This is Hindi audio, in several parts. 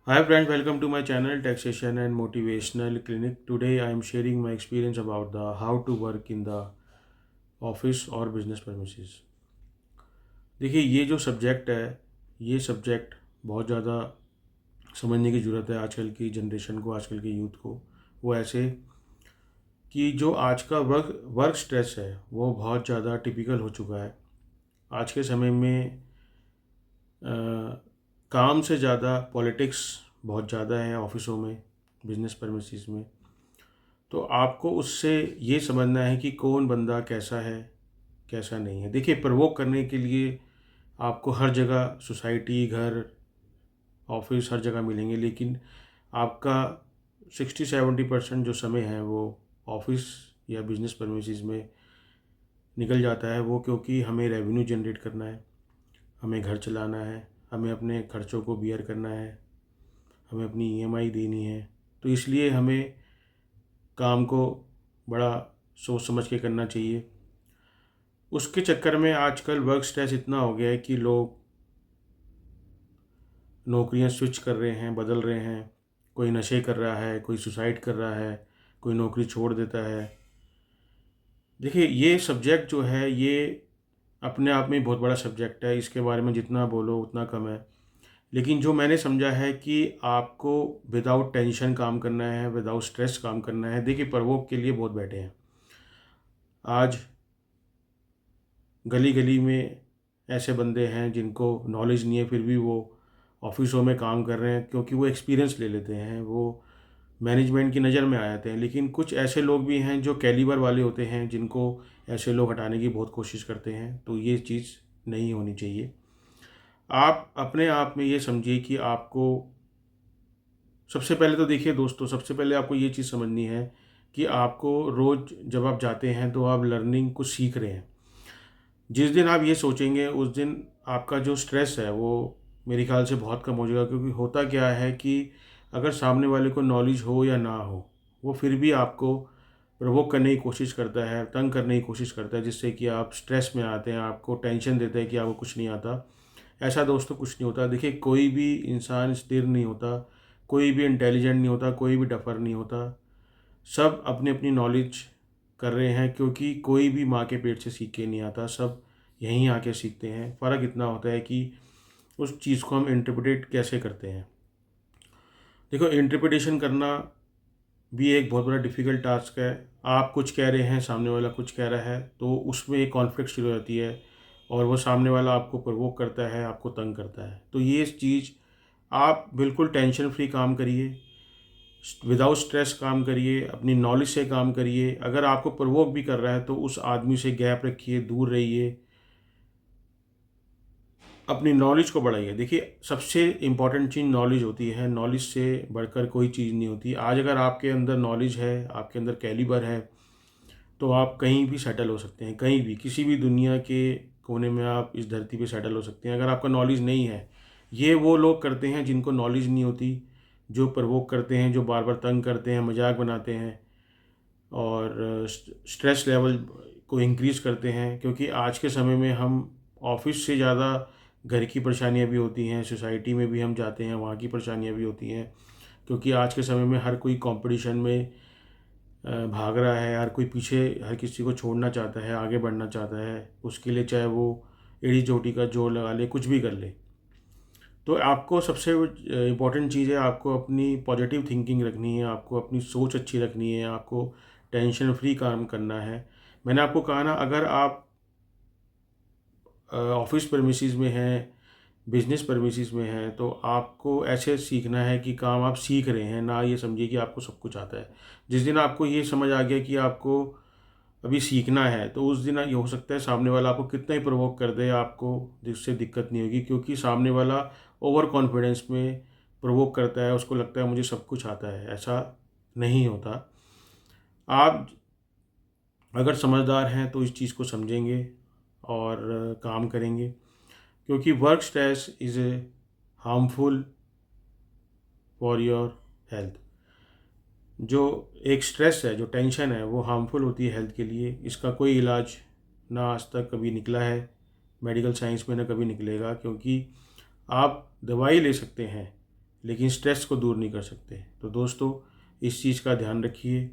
Hi friends, welcome to my channel Taxation and Motivational Clinic. Today I am sharing my experience about the how to work in the office और बिजनेस premises. देखिए ये जो सब्जेक्ट है, ये सब्जेक्ट बहुत ज़्यादा समझने की ज़रूरत है आजकल की जनरेशन को, आजकल के यूथ को। वो ऐसे कि जो आज का वर्क वर्क स्ट्रेस है वो बहुत ज़्यादा टिपिकल हो चुका है। आज के समय में अ, काम से ज़्यादा पॉलिटिक्स बहुत ज़्यादा है ऑफिसों में, बिजनेस premises में। तो आपको उससे ये समझना है कि कौन बंदा कैसा है, कैसा नहीं है। देखिए प्रवोक करने के लिए आपको हर जगह सोसाइटी, घर, ऑफ़िस हर जगह मिलेंगे, लेकिन आपका 60-70% जो समय है वो ऑफ़िस या बिज़नेस प्रेमिसेस में निकल जाता है। वो क्योंकि हमें रेवेन्यू जनरेट करना है, हमें घर चलाना है, हमें अपने खर्चों को बियर करना है, हमें अपनी ईएमआई देनी है। तो इसलिए हमें काम को बड़ा सोच समझ के करना चाहिए। उसके चक्कर में आजकल वर्क स्ट्रेस इतना हो गया है कि लोग नौकरियां स्विच कर रहे हैं, बदल रहे हैं। कोई नशे कर रहा है, कोई सुसाइड कर रहा है, कोई नौकरी छोड़ देता है। देखिए ये सब्जेक्ट जो है ये अपने आप में बहुत बड़ा सब्जेक्ट है, इसके बारे में जितना बोलो उतना कम है। लेकिन जो मैंने समझा है कि आपको विदाउट टेंशन काम करना है, विदाउट स्ट्रेस काम करना है। देखिए प्रवोक के लिए बहुत बैठे हैं आज। गली गली में ऐसे बंदे हैं जिनको नॉलेज नहीं है, फिर भी वो ऑफिसों में काम कर रहे हैं क्योंकि वो एक्सपीरियंस ले लेते हैं, वो मैनेजमेंट की नज़र में आ जाते हैं। लेकिन कुछ ऐसे लोग भी हैं जो कैलिबर वाले होते हैं, जिनको ऐसे लोग हटाने की बहुत कोशिश करते हैं। तो ये चीज़ नहीं होनी चाहिए। आप अपने आप में ये समझिए कि आपको सबसे पहले तो देखिए दोस्तों, सबसे पहले आपको ये चीज़ समझनी है कि आपको रोज़ जब आप जाते हैं तो आप लर्निंग कुछ सीख रहे हैं। जिस दिन आप ये सोचेंगे उस दिन आपका जो स्ट्रेस है वो मेरे ख़्याल से बहुत कम हो जाएगा। क्योंकि होता क्या है कि अगर सामने वाले को नॉलेज हो या ना हो, वो फिर भी आपको प्रोवोक करने की कोशिश करता है, तंग करने की कोशिश करता है, जिससे कि आप स्ट्रेस में आते हैं, आपको टेंशन देते हैं कि आपको कुछ नहीं आता। ऐसा दोस्तों कुछ नहीं होता। देखिए कोई भी इंसान स्थिर नहीं होता, कोई भी इंटेलिजेंट नहीं होता, कोई भी डफर नहीं होता। सब अपनी अपनी नॉलेज कर रहे हैं, क्योंकि कोई भी माँ के पेट से सीख के नहीं आता, सब यहीं आके सीखते हैं। फ़र्क इतना होता है कि उस चीज़ को हम इंटरप्रेट कैसे करते हैं। देखो इंटरप्रिटेशन करना भी एक बहुत बड़ा डिफ़िकल्ट टास्क है। आप कुछ कह रहे हैं, सामने वाला कुछ कह रहा है, तो उसमें एक कॉन्फ्लिक्ट शुरू हो जाती है और वो सामने वाला आपको प्रोवोक करता है, आपको तंग करता है। तो ये चीज़ आप बिल्कुल टेंशन फ्री काम करिए, विदाउट स्ट्रेस काम करिए, अपनी नॉलेज से काम करिए। अगर आपको प्रोवोक भी कर रहा है तो उस आदमी से गैप रखिए, दूर रहिए, अपनी नॉलेज को बढ़ाइए। देखिए सबसे इम्पॉर्टेंट चीज़ नॉलेज होती है, नॉलेज से बढ़कर कोई चीज़ नहीं होती। आज अगर आपके अंदर नॉलेज है, आपके अंदर कैलिबर है, तो आप कहीं भी सेटल हो सकते हैं, कहीं भी, किसी भी दुनिया के कोने में आप इस धरती पे सेटल हो सकते हैं। अगर आपका नॉलेज नहीं है, ये वो लोग करते हैं जिनको नॉलेज नहीं होती, जो प्रवोक करते हैं, जो बार बार तंग करते हैं, मजाक बनाते हैं और स्ट्रेस लेवल को इंक्रीज़ करते हैं। क्योंकि आज के समय में हम ऑफिस से ज़्यादा घर की परेशानियां भी होती हैं, सोसाइटी में भी हम जाते हैं, वहाँ की परेशानियां भी होती हैं। क्योंकि आज के समय में हर कोई कंपटीशन में भाग रहा है, हर कोई पीछे, हर किसी को छोड़ना चाहता है, आगे बढ़ना चाहता है। उसके लिए चाहे वो एड़ी चोटी का जोर लगा ले, कुछ भी कर ले। तो आपको सबसे इम्पोर्टेंट चीज़ है, आपको अपनी पॉजिटिव थिंकिंग रखनी है, आपको अपनी सोच अच्छी रखनी है, आपको टेंशन फ्री काम करना है। मैंने आपको कहा ना, अगर आप ऑफिस प्रेमिसेस में हैं, बिजनेस प्रेमिसेस में हैं, तो आपको ऐसे सीखना है कि काम आप सीख रहे हैं, ना ये समझिए कि आपको सब कुछ आता है। जिस दिन आपको ये समझ आ गया कि आपको अभी सीखना है, तो उस दिन ये हो सकता है सामने वाला आपको कितना ही प्रवोक कर दे, आपको जिससे दिक्कत नहीं होगी। क्योंकि सामने वाला ओवर कॉन्फिडेंस में प्रवोक करता है, उसको लगता है मुझे सब कुछ आता है। ऐसा नहीं होता। आप अगर समझदार हैं तो इस चीज़ को समझेंगे और काम करेंगे। क्योंकि work stress is a harmful for your health. जो एक स्ट्रेस है, जो टेंशन है, वो हार्मफुल होती है हेल्थ के लिए। इसका कोई इलाज ना आज तक कभी निकला है मेडिकल साइंस में, ना कभी निकलेगा। क्योंकि आप दवाई ले सकते हैं, लेकिन स्ट्रेस को दूर नहीं कर सकते। तो दोस्तों, इस चीज़ का ध्यान रखिए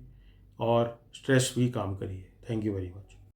और स्ट्रेस फ्री काम करिए। Thank you very much.